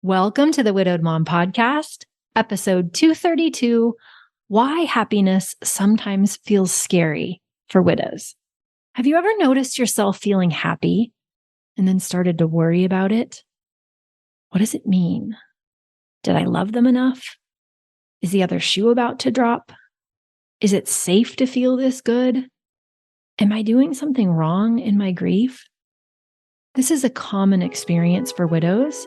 Welcome to the Widowed Mom Podcast, episode 232, Why Happiness Sometimes Feels Scary for Widows. Have you ever noticed yourself feeling happy and then started to worry about it? What does it mean? Did I love them enough? Is the other shoe about to drop? Is it safe to feel this good? Am I doing something wrong in my grief? This is a common experience for widows.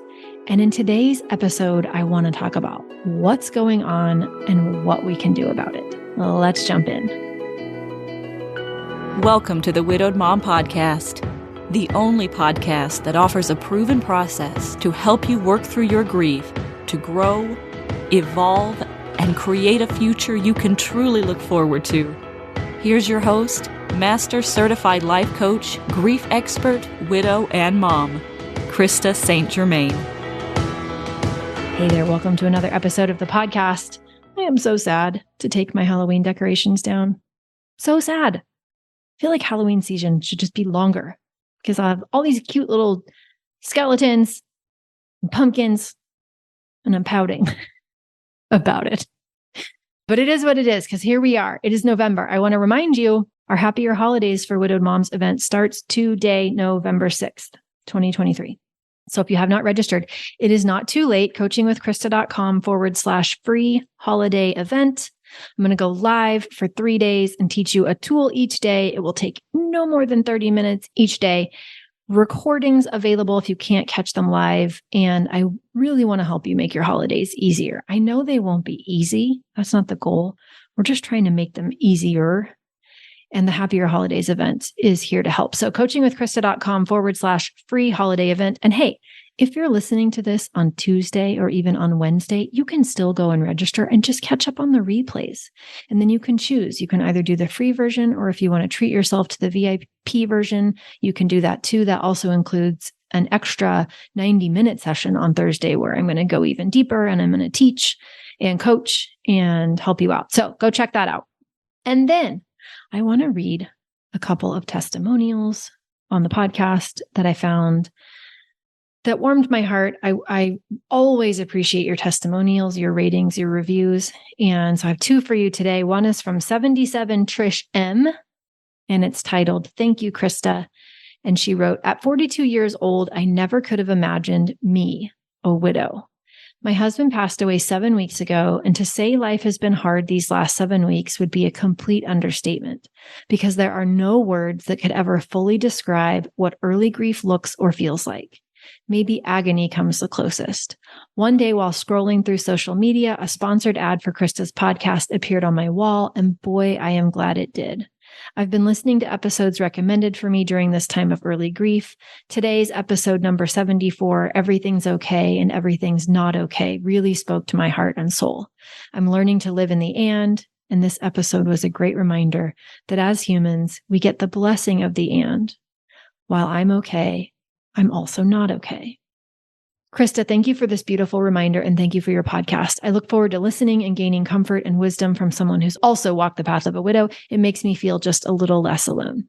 And in today's episode, I want to talk about what's going on and what we can do about it. Let's jump in. Welcome to the Widowed Mom Podcast, the only podcast that offers a proven process to help you work through your grief, to grow, evolve, and create a future you can truly look forward to. Here's your host, Master Certified Life Coach, grief expert, widow, and mom, Krista St-Germain. Hey there, welcome to another episode of the podcast. I am so sad to take my Halloween decorations down. So sad. I feel like Halloween season should just be longer because I have all these cute little skeletons and pumpkins, and I'm pouting about it. But it is what it is, because here we are. It is November. I want to remind you, our Happier Holidays for Widowed Moms event starts today, November 6th, 2023. So if you have not registered, it is not too late. coachingwithkrista.com/free holiday event. I'm going to go live for 3 days and teach you a tool each day. It will take no more than 30 minutes each day. Recordings available if you can't catch them live. And I really want to help you make your holidays easier. I know they won't be easy. That's not the goal. We're just trying to make them easier. And the Happier Holidays event is here to help. So coachingwithkrista.com/free holiday event. And hey, if you're listening to this on Tuesday or even on Wednesday, you can still go and register and just catch up on the replays. And then you can choose. You can either do the free version, or if you want to treat yourself to the VIP version, you can do that too. That also includes an extra 90-minute session on Thursday where I'm going to go even deeper and I'm going to teach and coach and help you out. So go check that out. And then I want to read a couple of testimonials on the podcast that I found that warmed my heart. I always appreciate your testimonials, your ratings, your reviews. And so I have two for you today. One is from 77 Trish M, and it's titled, "Thank You, Krista." And she wrote, "At 42 years old, I never could have imagined me, a widow. My husband passed away 7 weeks ago, and to say life has been hard these last 7 weeks would be a complete understatement, because there are no words that could ever fully describe what early grief looks or feels like. Maybe agony comes the closest. One day while scrolling through social media, a sponsored ad for Krista's podcast appeared on my wall, and boy, I am glad it did. I've been listening to episodes recommended for me during this time of early grief. Today's episode number 74, Everything's Okay and Everything's Not Okay, really spoke to my heart and soul. I'm learning to live in the and this episode was a great reminder that as humans, we get the blessing of the and. While I'm okay, I'm also not okay." Krista, thank you for this beautiful reminder, and thank you for your podcast. I look forward to listening and gaining comfort and wisdom from someone who's also walked the path of a widow. It makes me feel just a little less alone.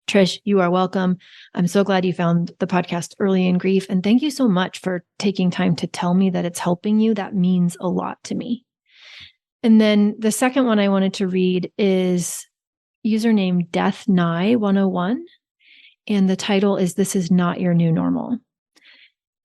Trish, you are welcome. I'm so glad you found the podcast early in grief, and thank you so much for taking time to tell me that it's helping you. That means a lot to me. And then the second one I wanted to read is username DeathNigh101, and the title is "This is Not Your New Normal."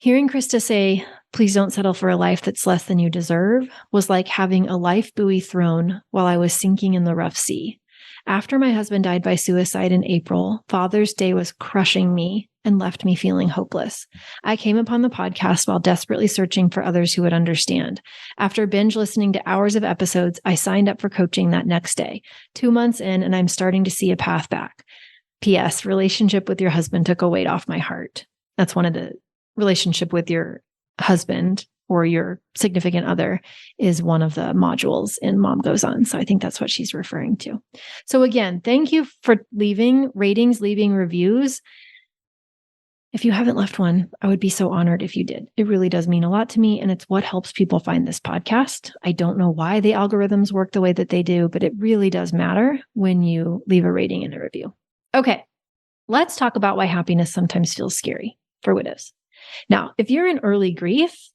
Hearing Krista say, "Please don't settle for a life that's less than you deserve," was like having a life buoy thrown while I was sinking in the rough sea. After my husband died by suicide in April, Father's Day was crushing me and left me feeling hopeless. I came upon the podcast while desperately searching for others who would understand. After binge listening to hours of episodes, I signed up for coaching that next day. 2 months in, and I'm starting to see a path back. P.S. Relationship with your husband took a weight off my heart. That's one of the relationship with your husband or your significant other is one of the modules in Mom Goes On. So I think that's what she's referring to. So again, thank you for leaving ratings, leaving reviews. If you haven't left one, I would be so honored if you did. It really does mean a lot to me, and it's what helps people find this podcast. I don't know why the algorithms work the way that they do, but it really does matter when you leave a rating and a review. Okay, let's talk about why happiness sometimes feels scary for widows. Now, if you're in early grief,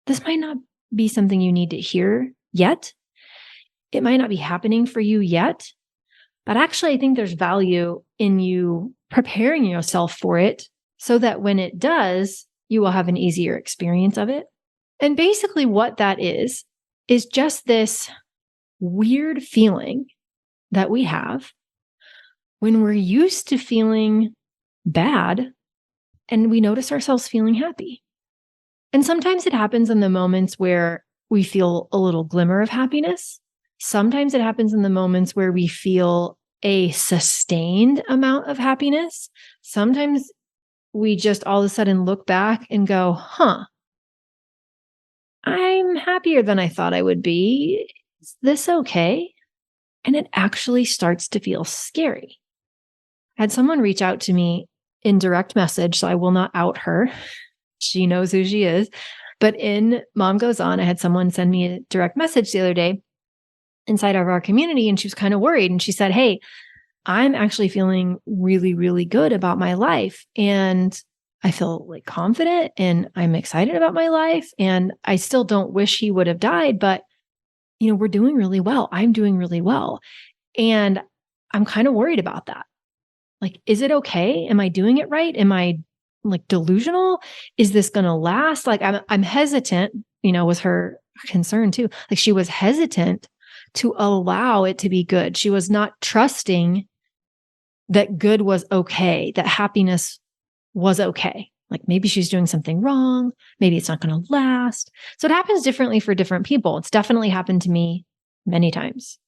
this might not be something you need to hear yet. It might not be happening for you yet, but actually I think there's value in you preparing yourself for it so that when it does, you will have an easier experience of it. And basically what that is just this weird feeling that we have when we're used to feeling bad and we notice ourselves feeling happy. And sometimes it happens in the moments where we feel a little glimmer of happiness. Sometimes it happens in the moments where we feel a sustained amount of happiness. Sometimes we just all of a sudden look back and go, I'm happier than I thought I would be. Is this okay? And it actually starts to feel scary. I had someone reach out to me in direct message, so I will not out her. She knows who she is. But in Mom Goes On, I had someone send me a direct message the other day inside of our community, and she was kind of worried. And she said, hey, I'm actually feeling really, really good about my life. And I feel like confident and I'm excited about my life. And I still don't wish he would have died, but we're doing really well. I'm doing really well. And I'm kind of worried about that. Like, is it okay? Am I doing it right? Am I like delusional? Is this going to last? Like, I'm hesitant, was her concern too. Like, she was hesitant to allow it to be good. She was not trusting that good was okay, that happiness was okay. Like, maybe she's doing something wrong. Maybe it's not going to last. So it happens differently for different people. It's definitely happened to me many times.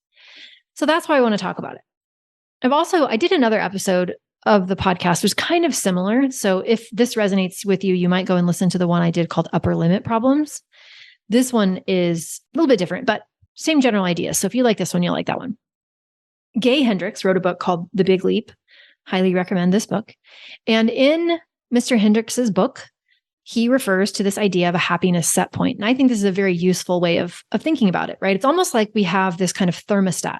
So that's why I want to talk about it. I did another episode of the podcast, was kind of similar. So if this resonates with you, you might go and listen to the one I did called Upper Limit Problems. This one is a little bit different, but same general idea. So if you like this one, you'll like that one. Gay Hendricks wrote a book called The Big Leap. Highly recommend this book. And in Mr. Hendricks's book, he refers to this idea of a happiness set point. And I think this is a very useful way of thinking about it, right? It's almost like we have this kind of thermostat.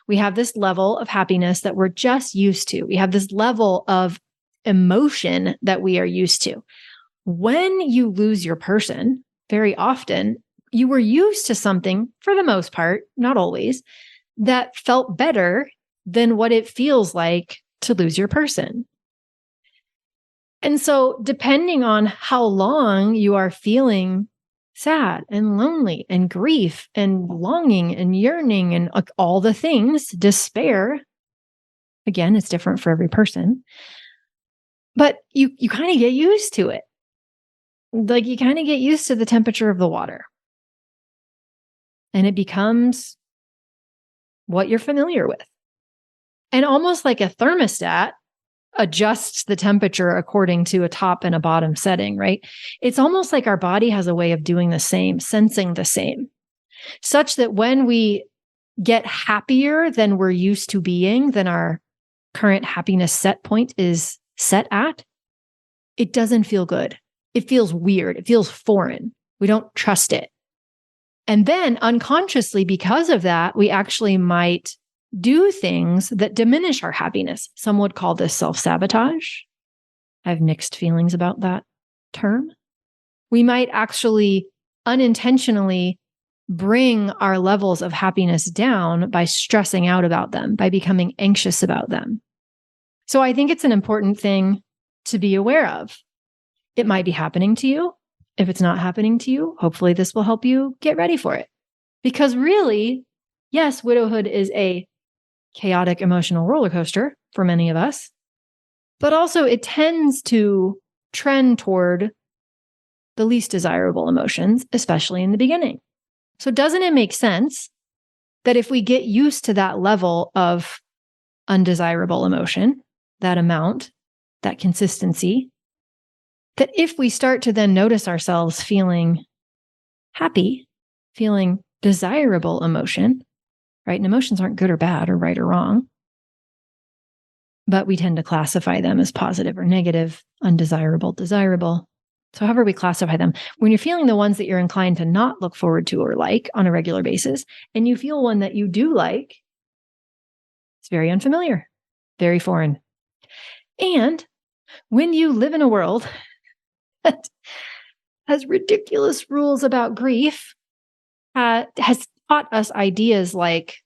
We have this level of happiness that we're just used to. We have this level of emotion that we are used to. When you lose your person, very often, you were used to something, for the most part, not always, that felt better than what it feels like to lose your person. And so depending on how long you are feeling sad and lonely and grief and longing and yearning and all the things, despair, again, it's different for every person, but you kind of get used to it. Like, you kind of get used to the temperature of the water and it becomes what you're familiar with. And almost like a thermostat adjusts the temperature according to a top and a bottom setting, right? It's almost like our body has a way of doing the same, sensing the same, such that when we get happier than we're used to being, than our current happiness set point is set at, it doesn't feel good. It feels weird. It feels foreign. We don't trust it. And then unconsciously, because of that, we actually might do things that diminish our happiness. Some would call this self-sabotage. I have mixed feelings about that term. We might actually unintentionally bring our levels of happiness down by stressing out about them, by becoming anxious about them. So I think it's an important thing to be aware of. It might be happening to you. If it's not happening to you, hopefully this will help you get ready for it. Because really, yes, widowhood is a chaotic emotional roller coaster for many of us, but also it tends to trend toward the least desirable emotions, especially in the beginning. So doesn't it make sense that if we get used to that level of undesirable emotion, that amount, that consistency, that if we start to then notice ourselves feeling happy, feeling desirable emotion, right? And emotions aren't good or bad or right or wrong, but we tend to classify them as positive or negative, undesirable, desirable. So however we classify them, when you're feeling the ones that you're inclined to not look forward to or like on a regular basis, and you feel one that you do like, it's very unfamiliar, very foreign. And when you live in a world that has ridiculous rules about grief, has taught us ideas like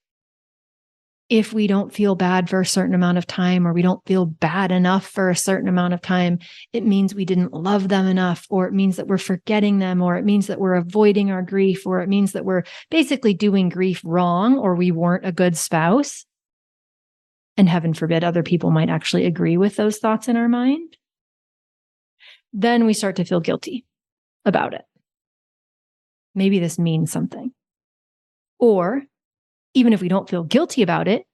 if we don't feel bad for a certain amount of time, or we don't feel bad enough for a certain amount of time, it means we didn't love them enough, or it means that we're forgetting them, or it means that we're avoiding our grief, or it means that we're basically doing grief wrong, or we weren't a good spouse. And heaven forbid, other people might actually agree with those thoughts in our mind. Then we start to feel guilty about it. Maybe this means something. Or even if we don't feel guilty about it,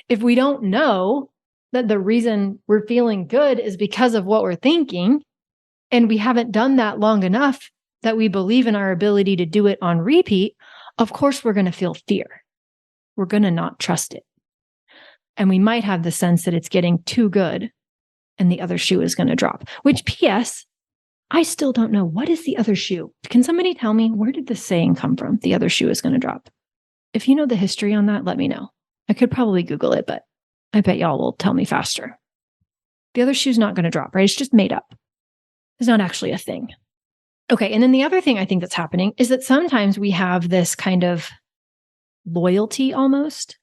if we don't know that the reason we're feeling good is because of what we're thinking, and we haven't done that long enough that we believe in our ability to do it on repeat, of course we're going to feel fear. We're going to not trust it. And we might have the sense that it's getting too good and the other shoe is going to drop. Which, P.S., I still don't know. What is the other shoe? Can somebody tell me, where did this saying come from? The other shoe is going to drop. If you know the history on that, let me know. I could probably Google it, but I bet y'all will tell me faster. The other shoe's not going to drop, right? It's just made up. It's not actually a thing. Okay, and then the other thing I think that's happening is that sometimes we have this kind of loyalty almost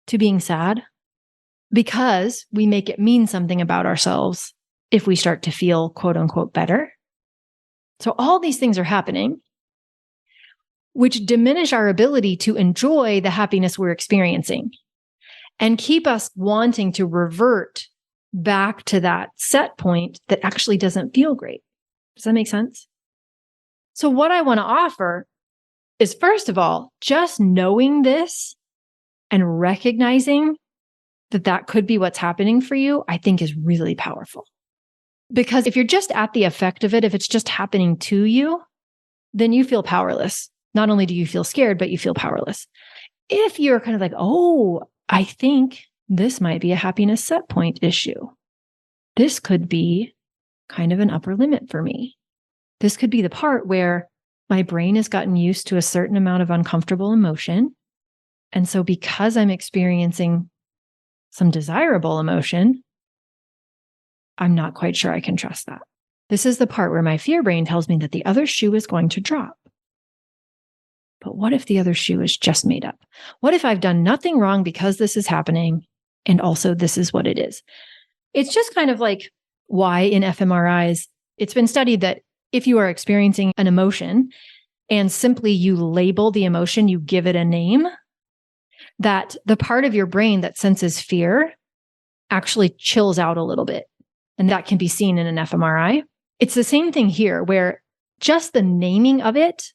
to being sad because we make it mean something about ourselves if we start to feel quote unquote better. So all these things are happening, which diminish our ability to enjoy the happiness we're experiencing and keep us wanting to revert back to that set point that actually doesn't feel great. Does that make sense? So what I want to offer is, first of all, just knowing this and recognizing that that could be what's happening for you, I think is really powerful. Because if you're just at the effect of it, if it's just happening to you, then you feel powerless. Not only do you feel scared, but you feel powerless. If you're kind of like, oh, I think this might be a happiness set point issue. This could be kind of an upper limit for me. This could be the part where my brain has gotten used to a certain amount of uncomfortable emotion. And so because I'm experiencing some desirable emotion, I'm not quite sure I can trust that. This is the part where my fear brain tells me that the other shoe is going to drop. But what if the other shoe is just made up? What if I've done nothing wrong because this is happening, and also this is what it is? It's just kind of like why in fMRIs, it's been studied that if you are experiencing an emotion and simply you label the emotion, you give it a name, that the part of your brain that senses fear actually chills out a little bit. And that can be seen in an fMRI. It's the same thing here, where just the naming of it,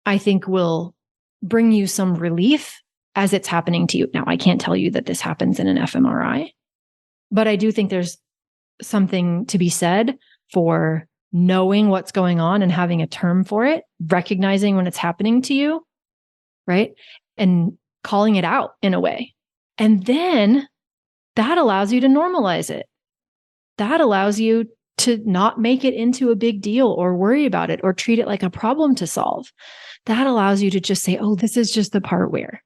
I think, will bring you some relief as it's happening to you. Now, I can't tell you that this happens in an fMRI, but I do think there's something to be said for knowing what's going on and having a term for it, recognizing when it's happening to you, right? And calling it out in a way. And then that allows you to normalize it. That allows you to not make it into a big deal or worry about it or treat it like a problem to solve. That allows you to just say, oh, this is just the part where.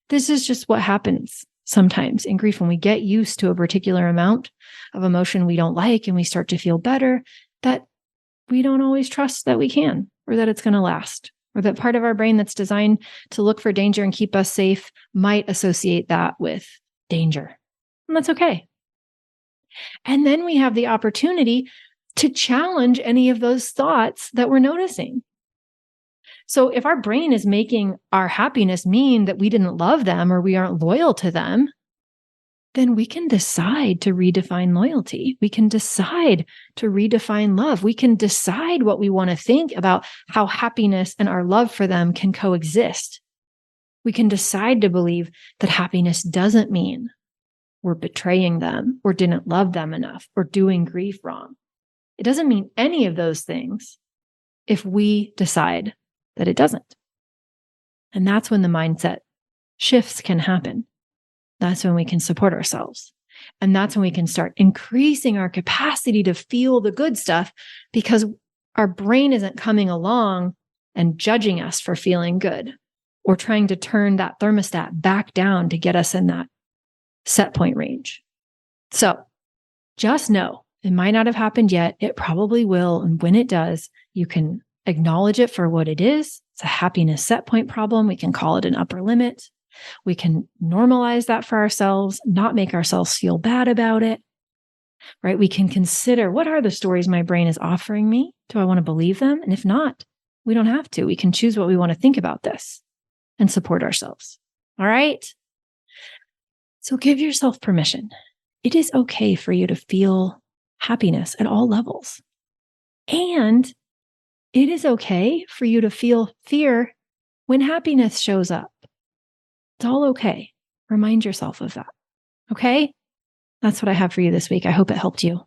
This is just what happens sometimes in grief when we get used to a particular amount of emotion we don't like and we start to feel better, that we don't always trust that we can, or that it's going to last, or that part of our brain that's designed to look for danger and keep us safe might associate that with danger. And that's okay. And then we have the opportunity to challenge any of those thoughts that we're noticing. So if our brain is making our happiness mean that we didn't love them or we aren't loyal to them, then we can decide to redefine loyalty. We can decide to redefine love. We can decide what we want to think about how happiness and our love for them can coexist. We can decide to believe that happiness doesn't mean we're betraying them or didn't love them enough or doing grief wrong. It doesn't mean any of those things if we decide that it doesn't. And that's when the mindset shifts can happen. That's when we can support ourselves. And that's when we can start increasing our capacity to feel the good stuff, because our brain isn't coming along and judging us for feeling good or trying to turn that thermostat back down to get us in that set point range. So just know it might not have happened yet. It probably will. And when it does, you can acknowledge it for what it is. It's a happiness set point problem. We can call it an upper limit. We can normalize that for ourselves, not make ourselves feel bad about it, right? We can consider, what are the stories my brain is offering me? Do I want to believe them? And if not, we don't have to. We can choose what we want to think about this and support ourselves. All right? So give yourself permission. It is okay for you to feel happiness at all levels. And it is okay for you to feel fear when happiness shows up. It's all okay. Remind yourself of that. Okay? That's what I have for you this week. I hope it helped you.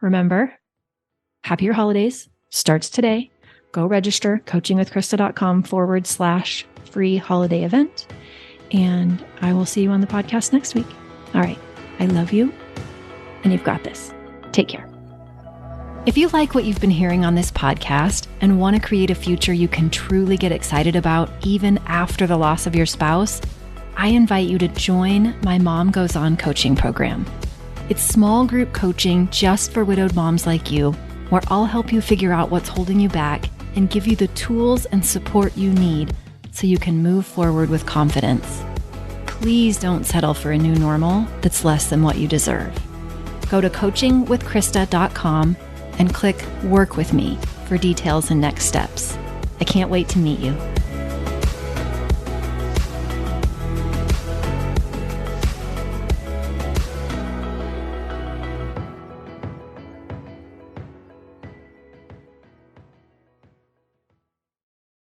Remember, happier holidays starts today. Go register coachingwithkrista.com/free holiday event. And I will see you on the podcast next week. All right. I love you. And you've got this. Take care. If you like what you've been hearing on this podcast and want to create a future you can truly get excited about even after the loss of your spouse, I invite you to join my Mom Goes On coaching program. It's small group coaching just for widowed moms like you, where I'll help you figure out what's holding you back and give you the tools and support you need so you can move forward with confidence. Please don't settle for a new normal that's less than what you deserve. Go to coachingwithkrista.com and click Work With Me for details and next steps. I can't wait to meet you.